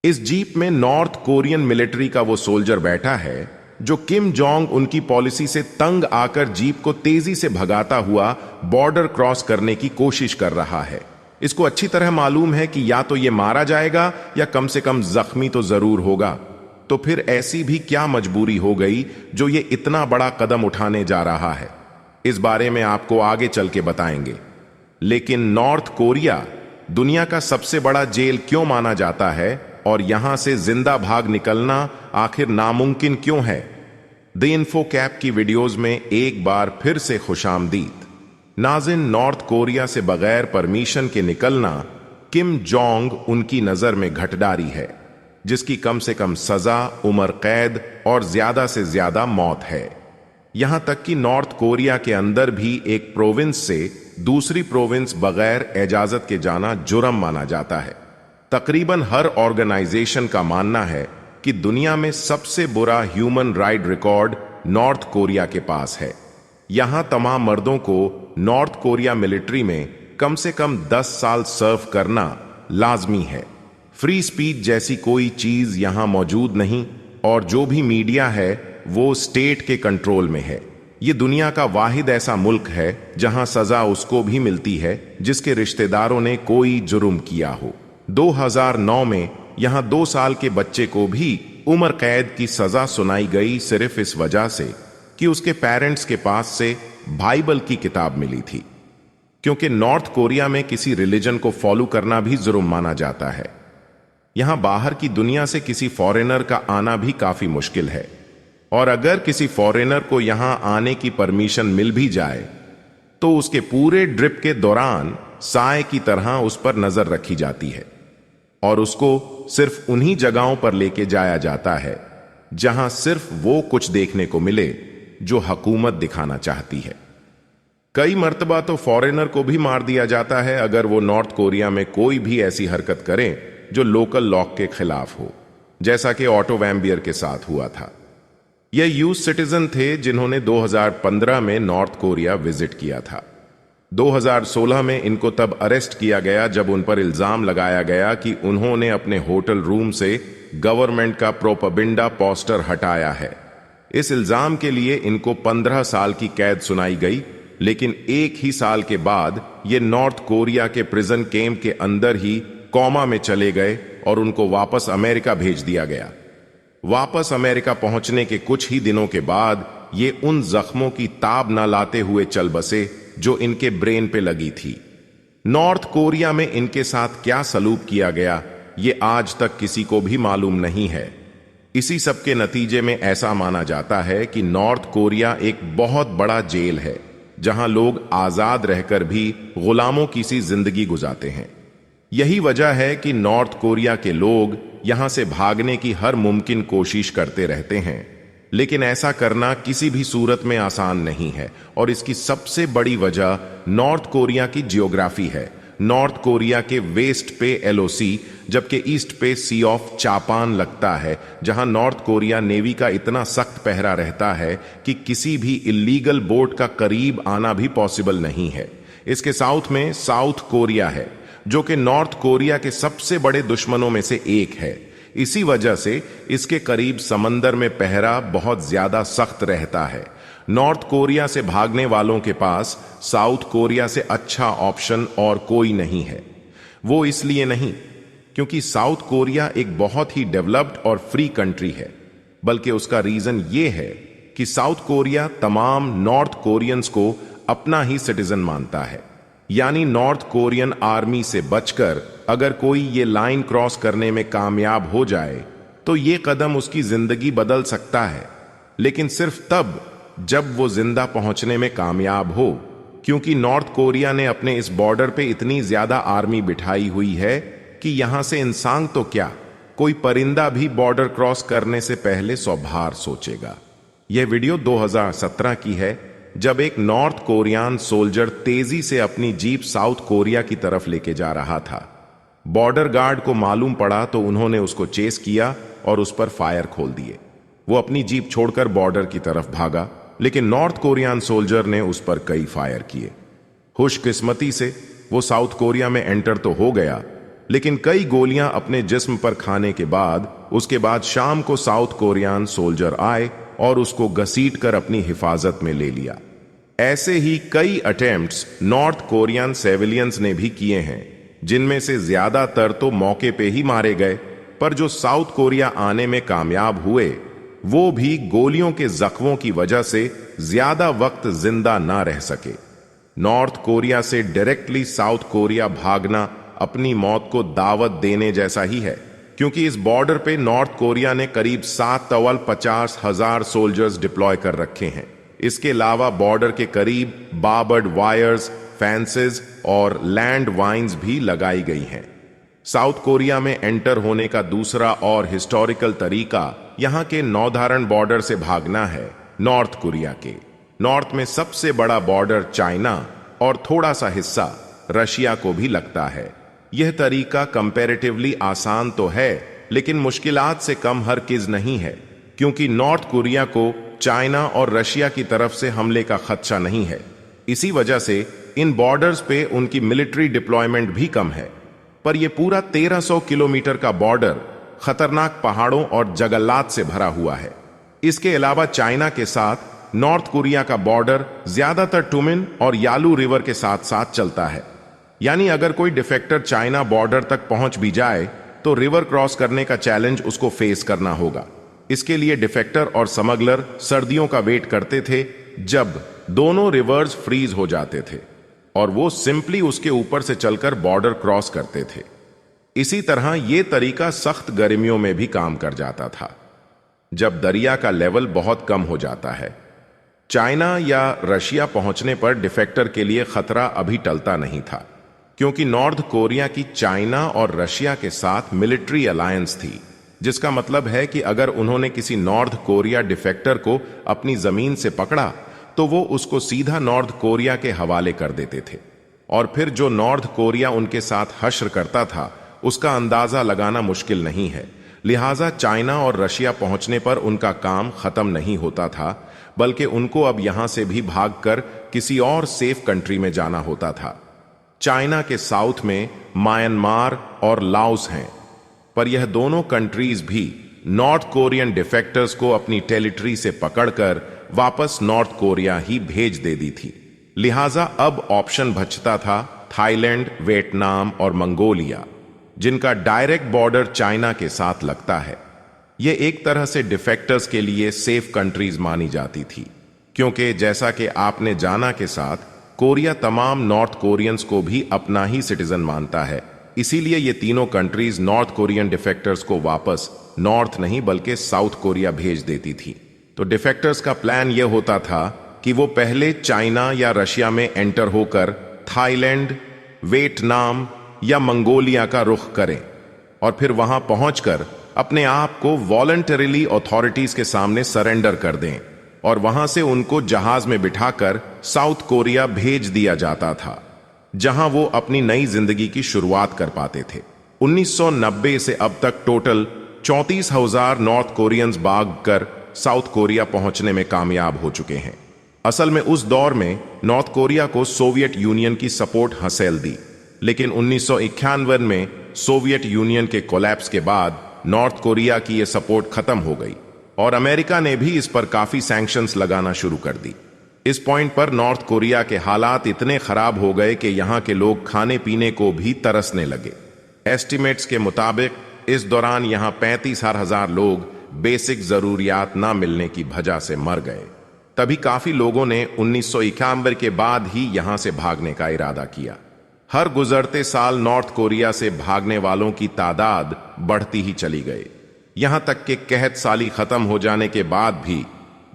इस जीप में north Korean military का वो सोल्जर बैठा है जो किम जोंग उनकी पॉलिसी से तंग आकर जीप को तेजी से भगाता हुआ बॉर्डर क्रॉस करने की कोशिश कर रहा है। इसको अच्छी तरह मालूम है कि या तो ये मारा जाएगा या कम से कम जख्मी तो जरूर होगा। तो फिर ऐसी भी क्या मजबूरी हो गई जो ये इतना बड़ा कदम उठाने जा रहा है, इस बारे में आपको आगे चल के बताएंगे। लेकिन नॉर्थ कोरिया दुनिया का सबसे बड़ा जेल क्यों माना जाता है और यहां से जिंदा भाग निकलना आखिर नामुमकिन क्यों है? द इन्फो कैप की वीडियोस में एक बार फिर से खुशामदीद। नाज़िन, नॉर्थ कोरिया से बगैर परमिशन के निकलना किम जोंग उनकी नजर में घटडारी है, जिसकी कम से कम सजा, उम्र कैद और ज्यादा से ज्यादा मौत है। यहां तक कि नॉर्थ कोरिया के अंदर भी एक प्रोविंस से दूसरी प्रोविंस बगैर इजाजत के जाना जुर्म माना जाता है। तकरीबन हर ऑर्गेनाइजेशन का मानना है कि दुनिया में सबसे बुरा human right record north Korea के पास है। यहां तमाम मर्दों को नॉर्थ कोरिया मिलिट्री में कम से कम 10 साल सर्व करना लाजमी है। फ्री स्पीच जैसी कोई चीज यहां मौजूद नहीं और जो भी मीडिया है वो स्टेट के कंट्रोल में है। ये दुनिया का वाहिद ऐसा मुल्क है जहां सजा उसको भी मिलती है जिसके रिश्तेदारों ने कोई जुर्म किया हो। 2009 में यहां 2 साल के बच्चे को भी उम्र कैद की सजा सुनाई गई, सिर्फ इस वजह से कि उसके पेरेंट्स के पास से बाइबल की किताब मिली थी। क्योंकि नॉर्थ कोरिया में किसी रिलीजन को फॉलो करना भी जुर्म माना जाता है। यहां बाहर की दुनिया से किसी फॉरेनर का आना भी काफी मुश्किल है, और अगर किसी फॉरेनर को यहां आने की परमिशन मिल भी जाए तो उसके पूरे ट्रिप के दौरान साए की तरह उस पर नजर रखी जाती है और उसको सिर्फ उन्हीं जगहों पर लेके जाया जाता है जहां सिर्फ वो कुछ देखने को मिले जो हुकूमत दिखाना चाहती है। कई मर्तबा तो फॉरेनर को भी मार दिया जाता है अगर वो नॉर्थ कोरिया में कोई भी ऐसी हरकत करें जो लोकल लॉ के खिलाफ हो, जैसा कि ऑटो वैम्बियर के साथ हुआ था। यह यूएस सिटीजन थे जिन्होंने 2015 में नॉर्थ कोरिया विजिट किया था। 2016 में इनको तब अरेस्ट किया गया जब उन पर इल्जाम लगाया गया कि उन्होंने अपने होटल रूम से गवर्नमेंट का प्रोपेगेंडा पोस्टर हटाया है। इस इल्जाम के लिए इनको 15 साल की कैद सुनाई गई, लेकिन एक ही साल के बाद ये नॉर्थ कोरिया के प्रिजन कैंप के अंदर ही कोमा में चले गए और उनको वापस अमेरिका भेज दिया गया। वापस अमेरिका पहुंचने के कुछ ही दिनों के बाद ये उन जख्मों की ताब न लाते हुए चल बसे जो इनके ब्रेन पे लगी थी। नॉर्थ कोरिया में इनके साथ क्या सलूक किया गया ये आज तक किसी को भी मालूम नहीं है। इसी सब के नतीजे में ऐसा माना जाता है कि नॉर्थ कोरिया एक बहुत बड़ा जेल है जहां लोग आजाद रहकर भी गुलामों की सी जिंदगी गुजारते हैं। यही वजह है कि नॉर्थ कोरिया के लोग यहां से भागने की हर मुमकिन कोशिश करते रहते हैं, लेकिन ऐसा करना किसी भी सूरत में आसान नहीं है। और इसकी सबसे बड़ी वजह नॉर्थ कोरिया की जियोग्राफी है। नॉर्थ कोरिया के वेस्ट पे LOC जबकि ईस्ट पे सी ऑफ जापान लगता है, जहां नॉर्थ कोरिया नेवी का इतना सख्त पहरा रहता है कि किसी भी इल्लीगल बोट का करीब आना भी पॉसिबल नहीं है। इसके साउथ में साउथ कोरिया है जो कि नॉर्थ कोरिया के सबसे बड़े दुश्मनों में से एक है। इसी वजह से इसके करीब समंदर में पहरा बहुत ज्यादा सख्त रहता है। नॉर्थ कोरिया से भागने वालों के पास साउथ कोरिया से अच्छा ऑप्शन और कोई नहीं है। वो इसलिए नहीं क्योंकि साउथ कोरिया एक बहुत ही डेवलप्ड और फ्री कंट्री है, बल्कि उसका रीजन ये है कि साउथ कोरिया तमाम नॉर्थ कोरियंस को अपना ही सिटीजन मानता है। यानी नॉर्थ कोरियन आर्मी से बचकर अगर कोई ये लाइन क्रॉस करने में कामयाब हो जाए तो ये कदम उसकी जिंदगी बदल सकता है, लेकिन सिर्फ तब जब वो जिंदा पहुंचने में कामयाब हो, क्योंकि नॉर्थ कोरिया ने अपने इस बॉर्डर पे इतनी ज्यादा आर्मी बिठाई हुई है कि यहां से इंसान तो क्या, कोई परिंदा भी बॉर्डर क्रॉस करने से पहले 100 बार सोचेगा। यह वीडियो 2017 की है जब एक नॉर्थ कोरियन सोल्जर तेजी से अपनी जीप साउथ कोरिया की तरफ लेके जा रहा था। बॉर्डर गार्ड को मालूम पड़ा तो उन्होंने उसको चेस किया और उस पर फायर खोल दिए। वो अपनी जीप छोड़कर बॉर्डर की तरफ भागा, लेकिन नॉर्थ कोरियन सोल्जर ने उस पर कई फायर किए। खुशकिस्मती से वो साउथ कोरिया में एंटर तो हो गया, लेकिन कई गोलियां अपने जिस्म पर खाने के बाद उसके बाद शाम को साउथ कोरियन सोल्जर आए और उसको घसीटकर अपनी हिफाजत में ले लिया। ऐसे ही कई अटेम्प्ट्स नॉर्थ कोरियन सिविलियंस ने भी किए हैं, जिनमें से ज्यादातर तो मौके पे ही मारे गए, पर जो साउथ कोरिया आने में कामयाब हुए वो भी गोलियों के जख्मों की वजह से ज्यादा वक्त जिंदा ना रह सके। नॉर्थ कोरिया से डायरेक्टली साउथ कोरिया भागना अपनी मौत को दावत देने जैसा ही है, क्योंकि इस बॉर्डर पे नॉर्थ कोरिया ने करीब 7,50,000 सोल्जर्स डिप्लॉय कर रखे हैं। इसके अलावा बॉर्डर के करीब बार्बर्ड वायर्स, फेंसेस और लैंड वाइन्स भी लगाई गई हैं। साउथ कोरिया में एंटर होने का दूसरा और हिस्टोरिकल तरीका यहां के नौधारण बॉर्डर से भागना है नॉर्थ कोरिया के। नॉर्थ में सबसे बड़ा बॉर्डर चाइना और थोड़ा सा हिस्सा रशिया को भी लगता है। यह तरीका कंपैरेटिवली आसान तो है, लेकिन मुश्किलात से कम हरगिज नहीं है, क्योंकि नॉर्थ कोरिया को चाइना और रशिया की तरफ से हमले का खदशा नहीं है। इसी वजह से इन बॉर्डर्स पे उनकी मिलिट्री डिप्लॉयमेंट भी कम है। पर यह पूरा 1300 किलोमीटर का बॉर्डर खतरनाक पहाड़ों और जंगलात से भरा हुआ है। इसके अलावा चाइना के साथ नॉर्थ कोरिया का बॉर्डर ज्यादातर टुमिन और यालू रिवर के साथ साथ चलता है। यानी अगर कोई डिफेक्टर चाइना बॉर्डर तक पहुंच भी जाए तो रिवर क्रॉस करने का चैलेंज उसको फेस करना होगा। इसके लिए डिफेक्टर और स्मगलर सर्दियों का वेट करते थे जब दोनों रिवर्स फ्रीज हो जाते थे, और वो सिंपली उसके ऊपर से चलकर बॉर्डर क्रॉस करते थे। इसी तरह यह तरीका सख्त गर्मियों में भी काम कर जाता था, जब दरिया का लेवल बहुत कम हो जाता है। चाइना या रशिया पहुंचने पर डिफेक्टर के लिए खतरा अभी टलता नहीं था, क्योंकि नॉर्थ कोरिया की चाइना और रशिया के साथ मिलिट्री अलायंस थी, जिसका मतलब है कि अगर उन्होंने किसी नॉर्थ कोरिया डिफेक्टर को अपनी जमीन से पकड़ा तो वो उसको सीधा नॉर्थ कोरिया के हवाले कर देते थे, और फिर जो नॉर्थ कोरिया उनके साथ हश्र करता था उसका अंदाजा लगाना मुश्किल नहीं है। लिहाजा चाइना और रशिया पहुंचने पर उनका काम खत्म नहीं होता था, बल्कि उनको अब यहां से भी भागकर किसी और सेफ कंट्री में जाना होता था। चाइना के साउथ में म्यांमार और लाओस हैं, पर यह दोनों कंट्रीज भी नॉर्थ कोरियन डिफेक्टर्स को अपनी टेरिटरी से पकड़कर वापस नॉर्थ कोरिया ही भेज दे दी थी। लिहाजा अब ऑप्शन बचता था थाईलैंड, वियतनाम और मंगोलिया, जिनका डायरेक्ट बॉर्डर चाइना के साथ लगता है। यह एक तरह से डिफेक्टर्स के लिए सेफ कंट्रीज मानी जाती थी, क्योंकि जैसा कि आपने जाना के साथ कोरिया तमाम नॉर्थ कोरियंस को भी अपना ही सिटीजन मानता है। इसीलिए ये तीनों कंट्रीज नॉर्थ कोरियन डिफेक्टर्स को वापस नॉर्थ नहीं बल्कि साउथ कोरिया भेज देती थी। तो डिफेक्टर्स का प्लान यह होता था कि वो पहले चाइना या रशिया में एंटर होकर थाईलैंड, वियतनाम या मंगोलिया का रुख करें, और फिर वहां पहुंचकर अपने आप को वॉलंटरीली अथॉरिटीज के सामने सरेंडर कर दें, और वहां से उनको जहाज में बिठाकर साउथ कोरिया भेज दिया जाता था, जहां वो अपनी नई जिंदगी की शुरुआत कर पाते थे। 1990 से अब तक टोटल 34,000 नॉर्थ कोरियंस भागकर साउथ कोरिया पहुंचने में कामयाब हो चुके हैं। असल में उस दौर में नॉर्थ कोरिया को सोवियत यूनियन की सपोर्ट हासिल दी, लेकिन 1991 में सोवियत यूनियन के कोलैप्स के बाद नॉर्थ कोरिया की यह सपोर्ट खत्म हो गई, और अमेरिका ने भी इस पर काफी सैंक्शंस लगाना शुरू कर दी। इस पॉइंट पर नॉर्थ कोरिया के हालात इतने खराब हो गए कि यहां के लोग खाने पीने को भी तरसने लगे। एस्टिमेट्स के मुताबिक इस दौरान यहां 35,000 लोग बेसिक जरूरियात ना मिलने की वजह से मर गए। तभी काफी लोगों ने 1991 के बाद ही यहां से भागने का इरादा किया। हर गुजरते साल नॉर्थ कोरिया से भागने वालों की तादाद बढ़ती ही चली गई, यहां तक कि कहत साली खत्म हो जाने के बाद भी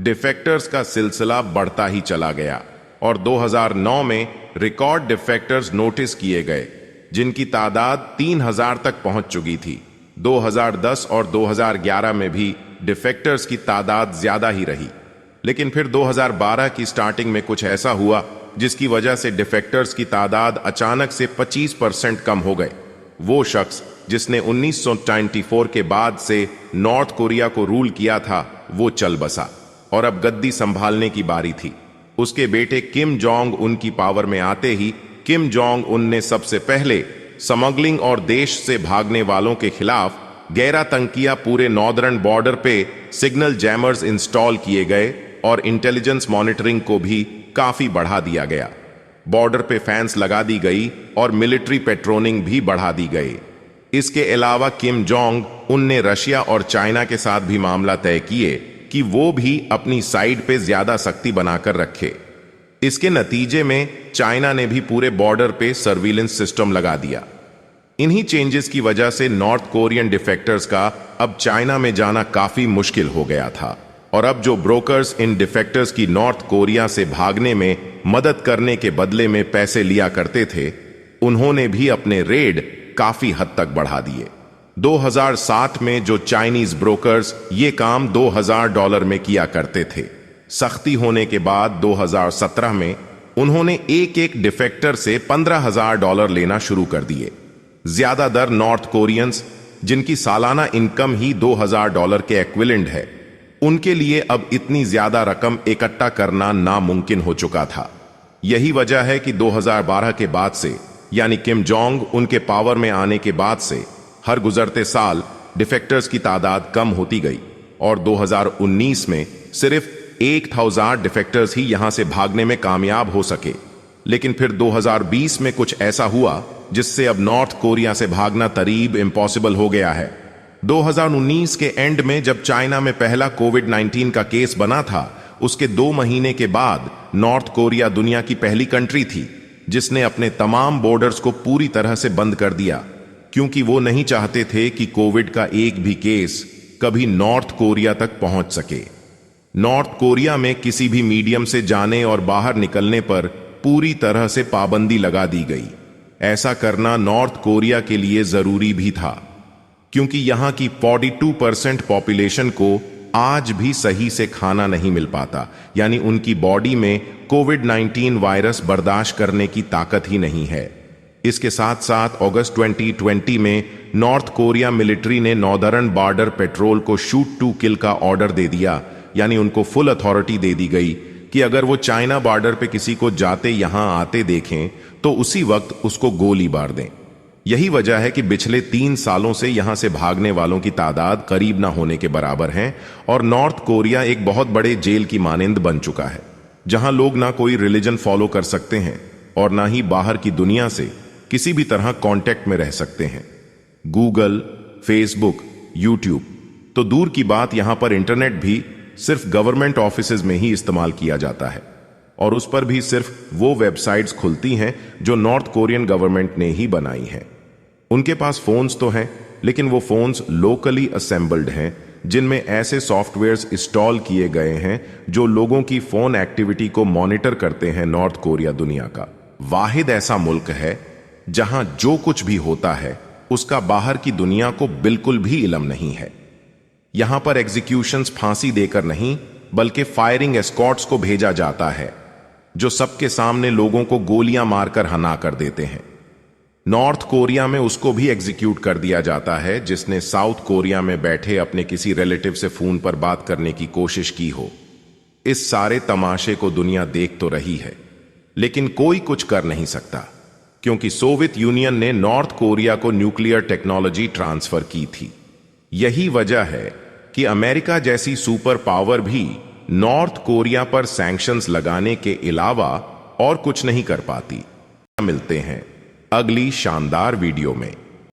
डिफेक्टर्स का सिलसिला बढ़ता ही चला गया, और 2009 में रिकॉर्ड डिफेक्टर्स नोटिस किए गए, जिनकी तादाद 3,000 तक पहुंच चुकी थी। 2010 और 2011 में भी डिफेक्टर्स की तादाद ज्यादा ही रही, लेकिन फिर 2012 की स्टार्टिंग में कुछ ऐसा हुआ जिसकी वजह से डिफेक्टर्स की तादाद अचानक से 25% कम हो गए। वो शख्स जिसने 1994 के बाद से नॉर्थ कोरिया को रूल किया था वो चल बसा, और अब गद्दी संभालने की बारी थी। उसके बेटे किम जोंग उन की पावर में आते ही किम जोंग उन ने सबसे पहले स्मगलिंग और देश से भागने वालों के खिलाफ गहरा तंकिया पूरे नॉर्दर्न बॉर्डर पे सिग्नल जैमर्स इंस्टॉल किए गए और इंटेलिजेंस मॉनिटरिंग को भी काफी बढ़ा दिया गया। बॉर्डर पे फैंस लगा दी गई और मिलिट्री पेट्रोलिंग भी बढ़ा दी गई। इसके अलावा किम जोंग उनने रशिया और चाइना के साथ भी मामला तय किए कि वो भी अपनी साइड पे ज्यादा सख्ती बनाकर रखे। इसके नतीजे में चाइना ने भी पूरे बॉर्डर पे सर्विलेंस सिस्टम लगा दिया। इन्हीं चेंजेस की वजह से नॉर्थ कोरियन डिफेक्टर्स का अब चाइना में जाना काफी मुश्किल हो गया था और अब जो ब्रोकर्स इन डिफेक्टर्स की नॉर्थ कोरिया से भागने में मदद करने के बदले में पैसे लिया करते थे, उन्होंने भी अपने रेड काफी हद तक बढ़ा दिए। 2007 में जो चाइनीज ब्रोकर्स ये काम $2000 में किया करते थे, सख्ती होने के बाद 2017 में उन्होंने एक एक डिफेक्टर से $15,000 लेना शुरू कर दिए। ज्यादातर नॉर्थ कोरियंस जिनकी सालाना इनकम ही $2000 के एक्विवेलेंट है, उनके लिए अब इतनी ज्यादा रकम इकट्ठा करना नामुमकिन हो चुका था। यही वजह है कि 2012 के बाद से, यानी किम जोंग उनके पावर में आने के बाद से, हर गुजरते साल डिफेक्टर्स की तादाद कम होती गई और 2019 में सिर्फ 1000 डिफेक्टर्स ही यहां से भागने में कामयाब हो सके। लेकिन फिर 2020 में कुछ ऐसा हुआ जिससे अब नॉर्थ कोरिया से भागना करीब इम्पॉसिबल हो गया है। 2019 के एंड में जब चाइना में पहला कोविड-19 का केस बना था, उसके 2 महीने के बाद नॉर्थ कोरिया दुनिया की पहली कंट्री थी जिसने अपने तमाम बॉर्डर्स को पूरी तरह से बंद कर दिया, क्योंकि वो नहीं चाहते थे कि कोविड का एक भी केस कभी नॉर्थ कोरिया तक पहुंच सके। नॉर्थ कोरिया में किसी भी मीडियम से जाने और बाहर निकलने पर पूरी तरह से पाबंदी लगा दी गई। ऐसा करना नॉर्थ कोरिया के लिए जरूरी भी था, क्योंकि यहां की 42% पॉपुलेशन को आज भी सही से खाना नहीं मिल पाता, यानी उनकी बॉडी में कोविड-19 वायरस बर्दाश्त करने की ताकत ही नहीं है। इसके साथ साथ अगस्त 2020 में नॉर्थ कोरिया मिलिट्री ने नॉर्दर्न बॉर्डर पेट्रोल को शूट टू किल का ऑर्डर दे दिया, यानी उनको फुल अथॉरिटी दे दी गई कि अगर वो चाइना बॉर्डर पे किसी को जाते यहां आते देखें तो उसी वक्त उसको गोली मार दें। यही वजह है कि पिछले 3 सालों से यहां से भागने वालों की तादाद करीब ना होने के बराबर है और नॉर्थ कोरिया एक बहुत बड़े जेल की मानिंद बन चुका है, जहां लोग ना कोई रिलीजन फॉलो कर सकते हैं और ना ही बाहर की दुनिया से किसी भी तरह कांटेक्ट में रह सकते हैं। गूगल, फेसबुक, यूट्यूब तो दूर की बात, यहां पर इंटरनेट भी सिर्फ गवर्नमेंट ऑफिसेज में ही इस्तेमाल किया जाता है और उस पर भी सिर्फ वो वेबसाइट्स खुलती हैं जो नॉर्थ कोरियन गवर्नमेंट ने ही बनाई हैं। उनके पास फोन्स तो हैं, लेकिन वो फोन्स लोकली असेंबल्ड हैं, जिनमें ऐसे सॉफ्टवेयर्स इंस्टॉल किए गए हैं जो लोगों की फोन एक्टिविटी को मॉनिटर करते हैं। नॉर्थ कोरिया दुनिया का वाहिद ऐसा मुल्क है जहां जो कुछ भी होता है उसका बाहर की दुनिया को बिल्कुल भी इल्म नहीं है। यहां पर एग्जीक्यूशंस फांसी देकर नहीं, बल्कि फायरिंग एस्कॉर्ट्स को भेजा जाता है, जो सबके सामने लोगों को गोलियां मारकर हना कर देते हैं। नॉर्थ कोरिया में उसको भी एग्जीक्यूट कर दिया जाता है जिसने साउथ कोरिया में बैठे अपने किसी रिलेटिव से फोन पर बात करने की कोशिश की हो। इस सारे तमाशे को दुनिया देख तो रही है, लेकिन कोई कुछ कर नहीं सकता, क्योंकि सोवियत यूनियन ने नॉर्थ कोरिया को न्यूक्लियर टेक्नोलॉजी ट्रांसफर की थी। यही वजह है कि अमेरिका जैसी सुपर पावर भी नॉर्थ कोरिया पर सैंक्शंस लगाने के अलावा और कुछ नहीं कर पाती। मिलते हैं अगली शानदार वीडियो में।